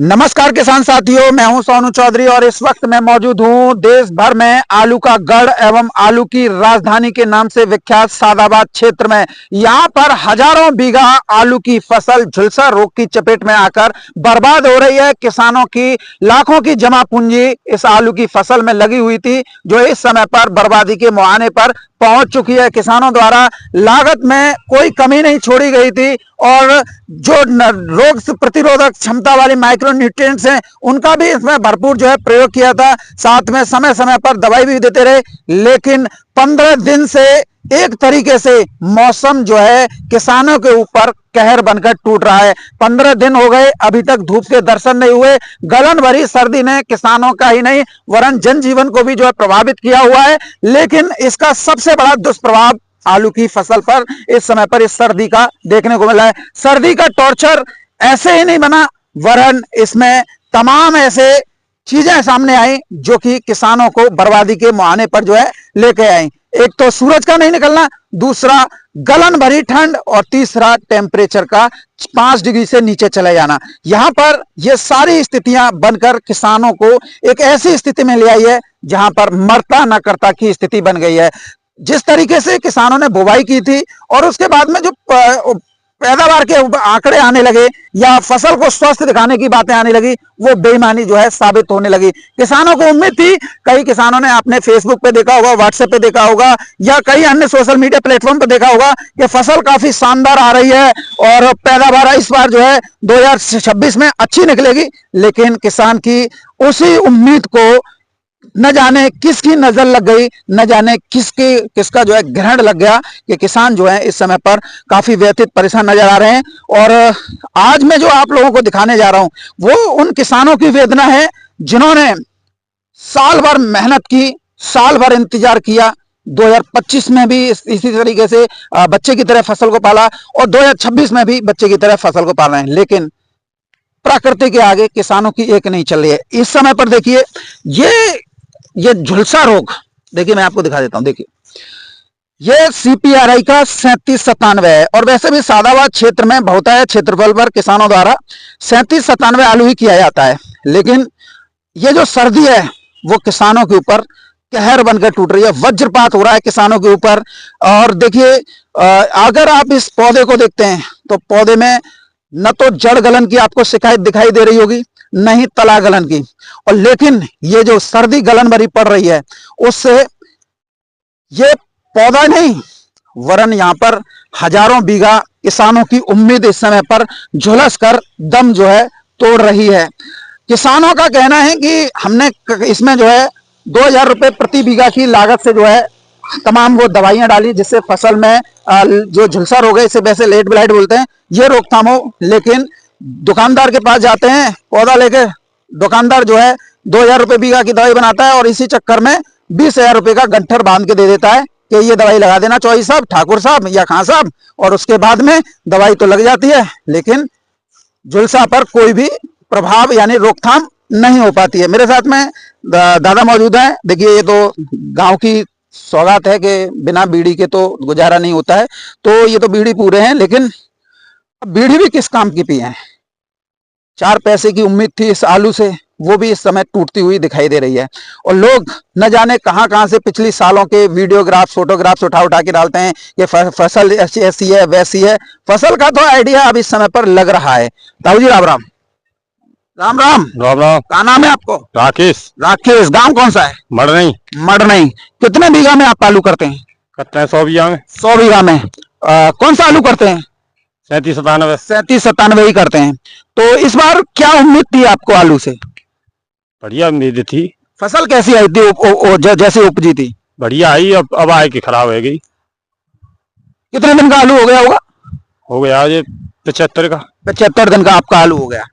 नमस्कार किसान साथियों, मैं हूं सोनू चौधरी और इस वक्त मैं मौजूद हूं देश भर में आलू का गढ़ एवं आलू की राजधानी के नाम से विख्यात सादाबाद क्षेत्र में। यहां पर हजारों बीघा आलू की फसल झुलसा रोग की चपेट में आकर बर्बाद हो रही है। किसानों की लाखों की जमा पूंजी इस आलू की फसल में लगी हुई थी, जो इस समय पर बर्बादी के मुहाने पर पहुंच चुकी है। किसानों द्वारा लागत में कोई कमी नहीं छोड़ी गई थी और जो रोग प्रतिरोधक क्षमता वाली माइक्रो न्यूट्रिएंट्स हैं उनका भी इसमें भरपूर जो है प्रयोग किया था। साथ में समय समय पर दवाई भी देते रहे, लेकिन 15 दिन से एक तरीके से मौसम जो है किसानों के ऊपर कहर बनकर टूट रहा है। 15 दिन हो गए, अभी तक धूप के दर्शन नहीं हुए। गलन भरी सर्दी ने किसानों का ही नहीं वरन जनजीवन को भी जो है प्रभावित किया हुआ है। लेकिन इसका सबसे बड़ा दुष्प्रभाव आलू की फसल पर इस समय पर इस सर्दी का देखने को मिला है। सर्दी का टॉर्चर ऐसे ही नहीं बना, वरन इसमें तमाम ऐसे चीजें सामने आई जो कि किसानों को बर्बादी के मुहाने पर जो है लेके आई। एक तो सूरज का नहीं निकलना, दूसरा गलन भरी ठंड और तीसरा टेम्परेचर का 5 डिग्री से नीचे चले जाना। यहां पर ये सारी स्थितियां बनकर किसानों को एक ऐसी स्थिति में ले आई है जहां पर मरता न करता की स्थिति बन गई है। जिस तरीके से किसानों ने बुवाई की थी और उसके बाद में जो पैदावार के आंकड़े आने लगे या फसल को स्वस्थ दिखाने की बातें आने लगी, वो बेईमानी जो है साबित होने लगी। किसानों को उम्मीद थी, कई किसानों ने आपने फेसबुक पे देखा होगा, व्हाट्सएप पे देखा होगा या कई अन्य सोशल मीडिया प्लेटफॉर्म पे देखा होगा कि फसल काफी शानदार आ रही है और पैदावार इस बार जो है 2026 में अच्छी निकलेगी। लेकिन किसान की उसी उम्मीद को न जाने किसकी नजर लग गई, न जाने किसका जो है ग्रहण लग गया कि किसान जो है इस समय पर काफी व्यथित परेशान नजर आ रहे हैं। और आज मैं जो आप लोगों को दिखाने जा रहा हूं वो उन किसानों की वेदना है जिन्होंने साल भर मेहनत की, साल भर इंतजार किया, 2025 में भी इसी तरीके से बच्चे की तरह फसल को पाला और 2026 में भी बच्चे की तरह फसल को पाल रहे हैं। लेकिन प्रकृति के आगे किसानों की एक नहीं चल रही है। इस समय पर देखिए ये झुलसा रोग, देखिए मैं आपको दिखा देता हूं। देखिए ये CPRI का 3797 है और वैसे भी सादाबाद क्षेत्र में बहुतायत क्षेत्रफल पर किसानों द्वारा 3797 आलू ही किया जाता है। लेकिन ये जो सर्दी है वो किसानों के ऊपर कहर बनकर टूट रही है, वज्रपात हो रहा है किसानों के ऊपर। और देखिए अगर आप इस पौधे को देखते हैं तो पौधे में न तो जड़ गलन की आपको शिकायत दिखाई दे रही होगी, नहीं तला गलन की, और लेकिन ये जो सर्दी गलन भरी पड़ रही है उससे ये पौधा नहीं वरन यहां पर हजारों बीघा किसानों की उम्मीद इस समय पर झुलस कर दम जो है तोड़ रही है। किसानों का कहना है कि हमने इसमें जो है 2000 रुपए प्रति बीघा की लागत से जो है तमाम वो दवाइयां डाली जिससे फसल में जो झुलसा रोग है, इसे वैसे लेट ब्लाइट बोलते हैं, ये रोकथाम हो। लेकिन दुकानदार के पास जाते हैं पौधा लेके, दुकानदार जो है 2000 रुपए बीघा की दवाई बनाता है और इसी चक्कर में 20,000 रुपए का गंठर बांध के दे देता है कि ये दवाई लगा देना चौधरी साहब, ठाकुर साहब या खां साहब, और उसके बाद में दवाई तो लग जाती है लेकिन झुलसा पर कोई भी प्रभाव यानी रोकथाम नहीं हो पाती है। मेरे साथ में दादा मौजूद हैं। देखिए ये तो गांव की सौगात है कि बिना बीड़ी के तो गुजारा नहीं होता है, तो ये तो बीड़ी पूरे हैं, लेकिन बीड़ी भी किस काम की पिए हैं। 4 पैसे की उम्मीद थी इस आलू से, वो भी इस समय टूटती हुई दिखाई दे रही है। और लोग न जाने कहां से पिछली सालों के वीडियोग्राफ्स फोटोग्राफ्स उठा के डालते हैं कि फसल ऐसी है वैसी है। फसल का तो आइडिया अब इस समय पर लग रहा है। ताऊ जी राम राम। राम राम। राम राम। क्या नाम है आपको? राकेश। राकेश। गांव कौन सा है? मड़नई। मड़नई। कितने बीघा में आप आलू करते हैं? करते हैं 100 बीघा में। 100 बीघा में कौन सा आलू करते हैं? 3797। 3797 ही करते हैं। तो इस बार क्या उम्मीद थी आपको आलू से? बढ़िया उम्मीद थी। फसल कैसी आई थी जैसे उपजी थी? बढ़िया आई, अब आए की खराब हो गई। कितने दिन का आलू हो गया होगा? हो गया ये 75 का। 75 दिन का आपका आलू हो गया।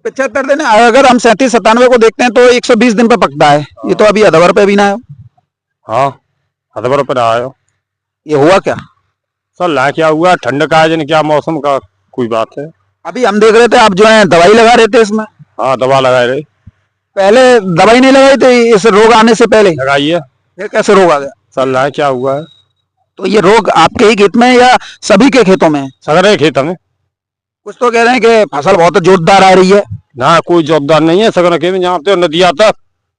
75 दिन, अगर हम 3797 को देखते हैं तो 120 दिन पे पकता है। ये तो अभी अधवर पे भी ना है। हाँ अधवर पे आयो। ये हुआ क्या? सर ला क्या हुआ, ठंड का है क्या मौसम का कोई बात है। अभी हम देख रहे थे आप जो है दवाई लगा रहे थे इसमें। हाँ दवा लगाए रहे। पहले दवाई नहीं लगाई थी इस रोग आने से पहले? लगाई है। ये कैसे रोग आ गया? सर ला क्या हुआ है। तो ये रोग आपके ही खेत में या सभी के खेतों में? सगरे खेत में। कुछ तो कह रहे हैं कि फसल बहुत जोरदार आ रही है। ना कोई जोरदार नहीं है, सगन के में जानते हो नदिया तक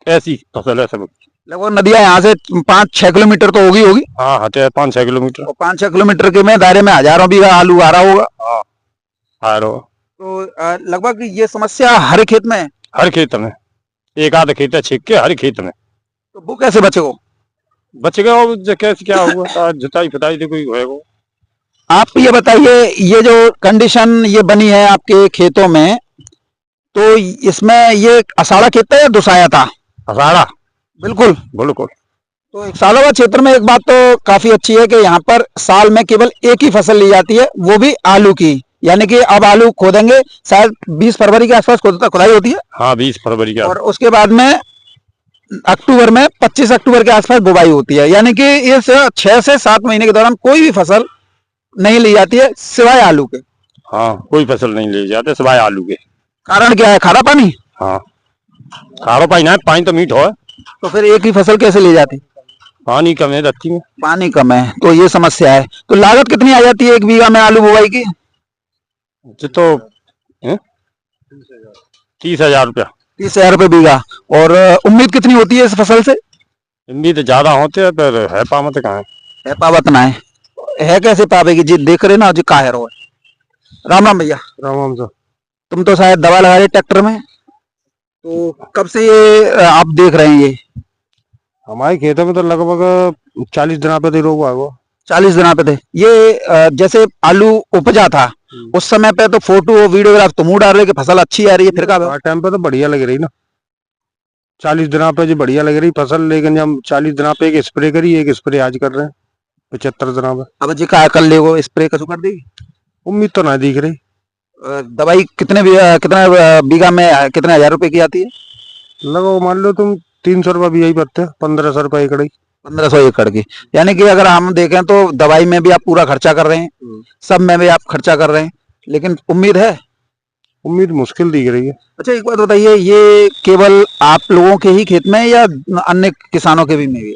ऐसी फसल है सब। लगभग नदियां यहाँ से 5-6 किलोमीटर तो होगी। हाँ हटे 5-6 किलोमीटर। और 5-6 किलोमीटर के में दायरे में हजारों बीघा आलू आ रहा होगा। हाँ आ रहा। तो लगभग ये समस्या हर खेत में है। हर खेत में एक आध खेत है छिक के, हर खेत में। तो वो कैसे बचेगा? बच गया और कैसे क्या हुआ जुताई फुताई तो कोई होएगा। आप ये बताइए, ये जो कंडीशन ये बनी है आपके खेतों में, तो इसमें ये अषाढ़ा खेत था या दुसाया था? अषाढ़ा। बिल्कुल बिल्कुल। तो एक सालों क्षेत्र में एक बात तो काफी अच्छी है कि यहाँ पर साल में केवल एक ही फसल ली जाती है, वो भी आलू की। यानी कि अब आलू खोदेंगे, शायद 20 फरवरी के आसपास खुदाई होती है। हाँ 20 फरवरी का। और उसके बाद में अक्टूबर में 25 अक्टूबर के आसपास बुवाई होती है। यानी कि इस 6 से 7 महीने के दौरान कोई भी फसल नहीं ली जाती है सिवाय आलू के। हाँ कोई फसल नहीं ले जाते सिवाय आलू के। कारण क्या है? खारा पानी। हाँ खारो पानी ना, पानी तो मीठो है। तो फिर एक ही फसल कैसे ली जाती? पानी कम है धरती में। पानी कम है तो ये समस्या है। तो लागत कितनी आ जाती है 1 बीघा में आलू बुवाई की? तो 30,000 रुपया। 30,000 रुपये बीघा। और उम्मीद कितनी होती है इस फसल से? उम्मीद ज्यादा होते हैं पर है पामत कहाँ है पावत ना है कैसे पावेगी जी? देख रहे ना जी का है रो। राम राम भैया। राम सर। तुम तो शायद दवा लगा रहे ट्रैक्टर में, तो कब से ये आप देख रहे हैं? ये हमारे खेतों में तो लगभग 40 दिन पे रोग आएगा। 40 दिन पे थे ये। जैसे आलू उपजा था उस समय पे तो फोटो वीडियोग्राफ तुम डाल रहे कि फसल अच्छी आ रही है, फिर का टाइम पे तो बढ़िया लग रही ना। 40 दिन पे जो बढ़िया लग रही फसल, लेकिन जब 40 दिन पे एक स्प्रे करी, एक स्प्रे आज कर रहे हैं 75 दिन पे। अब जी का कर ले स्प्रे कसू कर देगी? उम्मीद तो ना दिख रही। दवाई कितने बीघा में कितने 1000 रुपए की आती है? लगो मान लो तुम 300 रुपये भी यही पत्ते, 1500 रुपये एकड़। 1500 एकड़ की। यानी कि अगर हम देखें तो दवाई में भी आप पूरा खर्चा कर रहे हैं, सब में भी आप खर्चा कर रहे हैं, लेकिन उम्मीद है? उम्मीद मुश्किल दिख रही है। अच्छा एक बात बताइए, ये केवल आप लोगों के ही खेत में है या अन्य किसानों के भी में भी?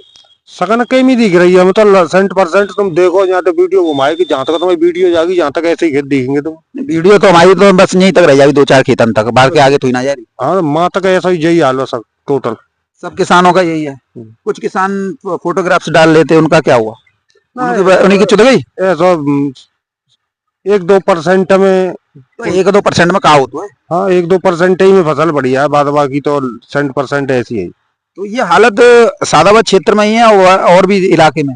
सकन कहीं नहीं दिख रही है, मतलब 100% तुम देखो जहाँ तक वीडियो घुमाएगी, जहाँ तक तुम्हारी वीडियो जाएगी, जहाँ तक ऐसे ही खेत दिखेंगे तुम। वीडियो तो हमारी तो बस यहीं तक रह जाएगी, 2-4 खेतन तक, बाहर के आगे तो ही ना जा रही। हाँ माँ तक ऐसा ही यही हाल है सब टोटल। सब किसानों का यही है। कुछ किसान फोटोग्राफ्स डाल लेते हैं, उनका क्या हुआ? उन्हीं की चुद गई। ऐसा 1-2% में। तो 1-2% में कहा होता है। हाँ 1-2% ही में फसल बढ़िया है, बाद बाकी तो 100% ऐसी है। तो ये हालत सादाबाद क्षेत्र में ही है और भी इलाके में?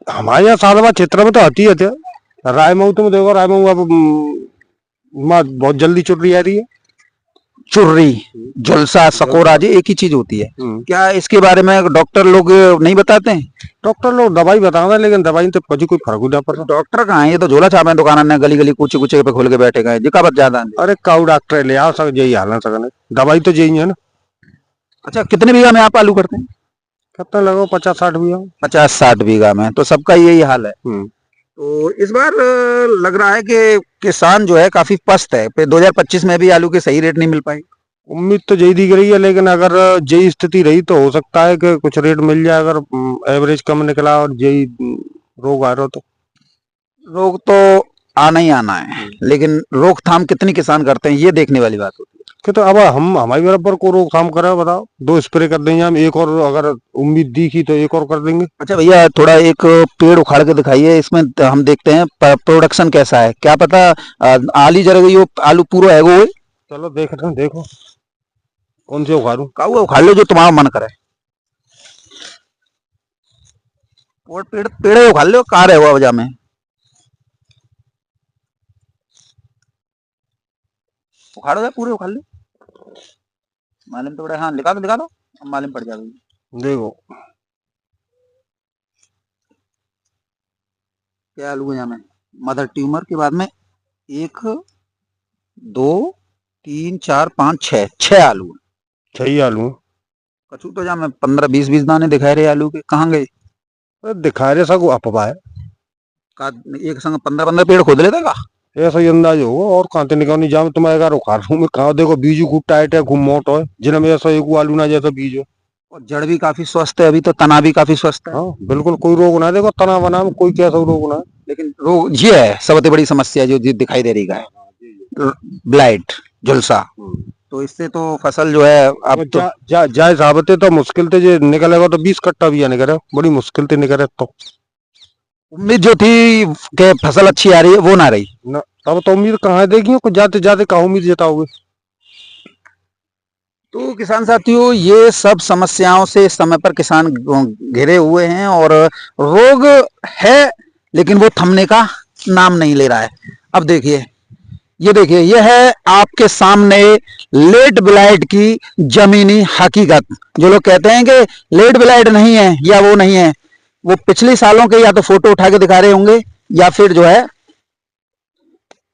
हमारे यहाँ सादाबाद क्षेत्र में तो आती है। रायमऊ तुम देखो, रायमऊ अब बहुत जल्दी चुर्री आ रही है। चुर्री, झुलसा, सकोरा जी एक ही चीज होती है क्या? इसके बारे में डॉक्टर लोग नहीं बताते हैं? डॉक्टर लोग दवाई बताते हैं, लेकिन दवाई तो कोई फर्क नहीं पड़ता। डॉक्टर कहाँ है? ये तो झोला छापे दुकान में गली गली कूचे कूचे पे खोल के बैठे गए जी का बात ज्यादा। अरे काऊ डॉक्टर ले आओ, सब यही हाल है सकने, दवाई तो यही है ना। अच्छा कितने बीघा में आप आलू करते हैं? कितना लगो 50-60 बीघा। 50-60 बीघा में तो सबका यही हाल है। तो इस बार लग रहा है कि किसान जो है काफी पस्त है, 2025 में भी आलू के सही रेट नहीं मिल पाए। उम्मीद तो यही दिख रही है, लेकिन अगर यही स्थिति रही तो हो सकता है कि कुछ रेट मिल जाए, अगर एवरेज कम निकला और यही रोग आ रहा तो। रोग तो आना ही आना है, लेकिन रोकथाम कितनी किसान करते हैं ये देखने वाली बात होती है कि तो अब हम हमारे बराबर को रोकथाम करे बताओ, 2 स्प्रे कर देंगे हम, एक और अगर उम्मीद दिखी तो एक और कर देंगे। अच्छा भैया थोड़ा एक पेड़ उखाड़ के दिखाइए, इसमें हम देखते हैं प्रोडक्शन कैसा है, क्या पता आली जर गई हो, आलू पूरा है वो। चलो देख रहे हैं, देखो कौन से उखाड़ू? काऊ उखाड़ लो जो तुम्हारा मन करे। और पेड़ उखाड़ लो, कहाँ रहे हुआ वजह में उखाड़ो या पूरे उखाड़ लो। मालूम तो बड़ा, हाँ दिखा दो मालूम पड़ जाएगी। देखो क्या आलू है यहाँ में? मदर ट्यूमर के बाद में 1 2 3 4 5 6 आलू है। 6 आलू कछु तो जहाँ 15-20 दाने दिखाई रहे आलू के, कहाँ गए? दिखा रहे सब अफवाह है। एक संग 15 पेड़ खोद लेता का? ऐसा ही अंदाज होगा, और कहाँ से निकालनी जाम तुम्हें अगर उखाड़ में कहाँ देखो बीज खूब टाइट है, खूब मोटा है, जिनमें ऐसा एक आलू ना जैसा बीज है। और जड़ भी काफी स्वस्थ है, अभी तो तना भी काफी स्वस्थ है। हाँ बिल्कुल कोई रोग ना, देखो तना बना में कोई कैसा रोग ना। लेकिन रोग ये है सबसे बड़ी समस्या जो दिखाई दे रही है, ब्लाइट। झुलसा। तो इससे तो फसल जो है अब तो जाए साबते तो मुश्किल थे जे निकलेगा तो 20 कट्टा भी निकले, बड़ी मुश्किल से निकले। तो उम्मीद जो थी कि फसल अच्छी आ रही है वो ना रही न, अब तो उम्मीद कहाँ देखिए, कुछ जाते जाते कहाँ उम्मीद जताओगे। तो किसान साथियों, ये सब समस्याओं से इस समय पर किसान घिरे हुए हैं और रोग है लेकिन वो थमने का नाम नहीं ले रहा है। अब देखिए, ये देखिए, ये है आपके सामने लेट ब्लाइट की जमीनी हकीकत। जो लोग कहते हैं कि लेट ब्लाइट नहीं है या वो नहीं है, वो पिछले सालों के या तो फोटो उठा के दिखा रहे होंगे या फिर जो है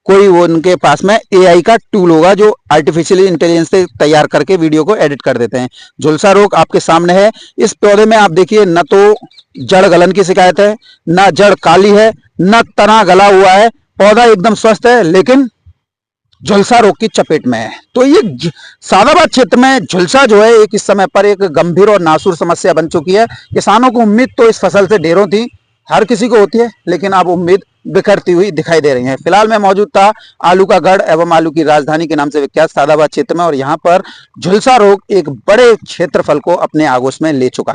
कोई वो उनके पास में एआई का टूल होगा जो आर्टिफिशियल इंटेलिजेंस से तैयार करके वीडियो को एडिट कर देते हैं। झुलसा रोग आपके सामने है। इस पौधे में आप देखिए, न तो जड़ गलन की शिकायत है, न जड़ काली है, न तना गला हुआ है, पौधा एकदम स्वस्थ है, लेकिन झुलसा रोग की चपेट में है। तो ये सादाबाद क्षेत्र में झुलसा जो है एक इस समय पर एक गंभीर और नासुर समस्या बन चुकी है। किसानों को उम्मीद तो इस फसल से ढेरों थी, हर किसी को होती है, लेकिन अब उम्मीद बिखरती हुई दिखाई दे रही है। फिलहाल मैं मौजूद था आलू का गढ़ एवं आलू की राजधानी के नाम से विख्यात सादाबाद क्षेत्र में, और यहाँ पर झुलसा रोग एक बड़े क्षेत्रफल को अपने आगोश में ले चुका है।